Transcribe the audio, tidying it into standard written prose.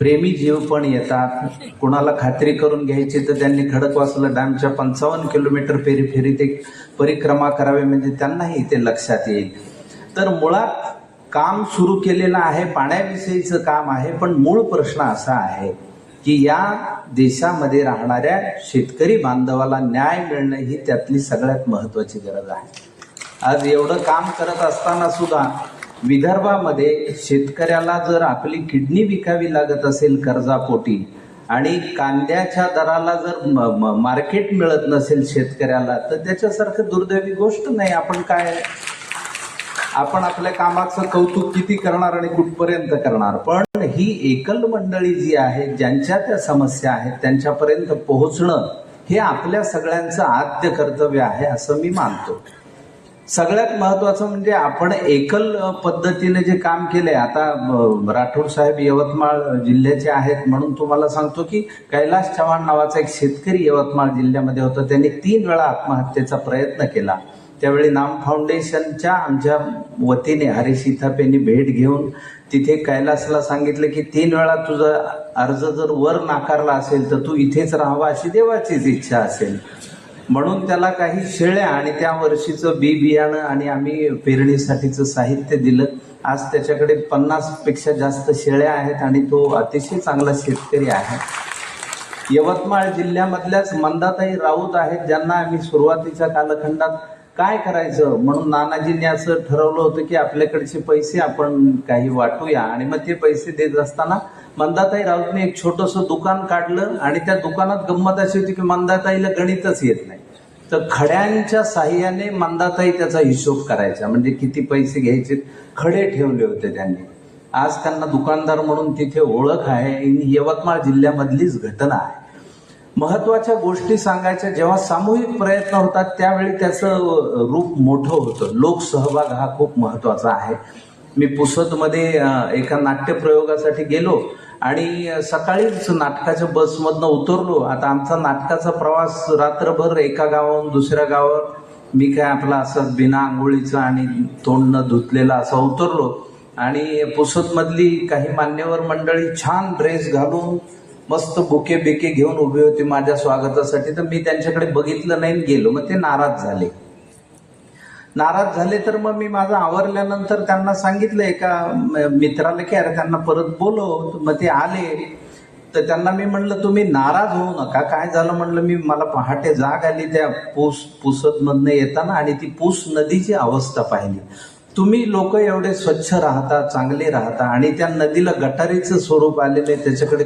प्रेमी जीव पण येतात. कुणाला खात्री करून घ्यायची तर त्यांनी खडकवासला डॅमच्या 55 किलोमीटर फेरीत एक परिक्रमा करावी, म्हणजे त्यांनाही ते लक्षात येईल. तर मुळात काम सुरू केलेलं आहे, पाण्याविषयीचं काम आहे, पण मूळ प्रश्न असा आहे की या देशामध्ये राहणाऱ्या शेतकरी बांधवाला न्याय मिळणं ही त्यातली सगळ्यात महत्वाची गरज आहे. आज एवढं काम करत असताना सुद्धा विदर्भामध्ये शेतकऱ्याला जर आपली किडनी विकावी लागत असेल कर्जापोटी आणि कांद्याच्या दराला जर मार्केट मिळत नसेल शेतकऱ्याला, तर त्याच्यासारखं दुर्दैवी गोष्ट नाही. आपण आपल्या कामाचं कौतुक किती करणार आणि कुठपर्यंत करणार, पण ही एकल मंडळी जी आहे, ज्यांच्या त्या समस्या आहेत त्यांच्यापर्यंत पोहोचणं हे आपल्या सगळ्यांचं आद्य कर्तव्य आहे असं मी मानतो. सगळ्यात महत्वाचं म्हणजे आपण एकल पद्धतीने जे काम केले. आता राठोड साहेब यवतमाळ जिल्ह्याचे आहेत म्हणून तुम्हाला सांगतो की कैलास चव्हाण नावाचा एक शेतकरी यवतमाळ जिल्ह्यामध्ये होता. त्यांनी 3 वेळा आत्महत्येचा प्रयत्न केला. त्यावेळी नाम फाउंडेशनच्या आमच्या वतीने हरीश इथापेंनी भेट घेऊन तिथे कैलासला सांगितलं की 3 वेळा तुझा अर्ज जर वर नाकारला असेल तर तू इथेच राहावा अशी देवाचीच इच्छा असेल. म्हणून त्याला काही शेळ्या आणि त्या वर्षीचं बियाणं आणि आम्ही पेरणीसाठीचं साहित्य दिलं. आज त्याच्याकडे 50 पेक्षा जास्त शेळ्या आहेत आणि तो अतिशय चांगला शेतकरी आहे. यवतमाळ जिल्ह्यामधल्याच मंदाताई राऊत आहेत, ज्यांना आम्ही सुरुवातीच्या कालखंडात काय करायचं म्हणून नानाजींनी असं ठरवलं होतं की आपल्याकडचे पैसे आपण काही वाटूया, आणि मग ते पैसे देत असताना मंदाताई राऊतने एक छोटंसं दुकान काढलं आणि त्या दुकानात गंमत अशी होती की मंदाताईला गणितच येत नाही, तर खड्यांच्या साह्याने मंदाताई त्याचा हिशोब करायचा, म्हणजे किती पैसे घ्यायचे खडे ठेवले होते त्यांनी. आज त्यांना दुकानदार म्हणून तिथे ओळख आहे. ही यवतमाळ जिल्ह्यामधलीच घटना आहे. महत्वाच्या गोष्टी सांगायच्या जेव्हा सामूहिक प्रयत्न होतात त्यावेळी त्याचं रूप मोठं होतं. लोकसहभाग हा खूप महत्वाचा आहे. मी पुसदमध्ये एका नाट्यप्रयोगासाठी गेलो आणि सकाळीच नाटकाच्या बसमधनं उतरलो. आता आमचा नाटकाचा प्रवास रात्रभर एका गावाहून दुसऱ्या गावावर, मी काय आपला असंच बिना आंघोळीचा आणि तोंड न धुतलेला असा उतरलो आणि पुसदमधली काही मान्यवर मंडळी छान ड्रेस घालून मस्त बुके बिके घेऊन उभे होते माझ्या स्वागतासाठी. तर मी त्यांच्याकडे बघितलं नाही, गेलो. मग ते नाराज झाले. तर मग मी माझं आवरल्यानंतर त्यांना सांगितलं एका मित्राला की अरे त्यांना परत बोलव. मग ते आले. तर त्यांना मी म्हणलं तुम्ही नाराज होऊ नका. काय झालं म्हणलं, मला पहाटे जाग आली त्या पुसदमधनं येताना आणि ती पूस नदीची अवस्था पाहिली. तुम्ही लोक एवढे स्वच्छ राहता, चांगले राहता आणि त्या नदीला गटारीचं स्वरूप आलेलं आहे, त्याच्याकडे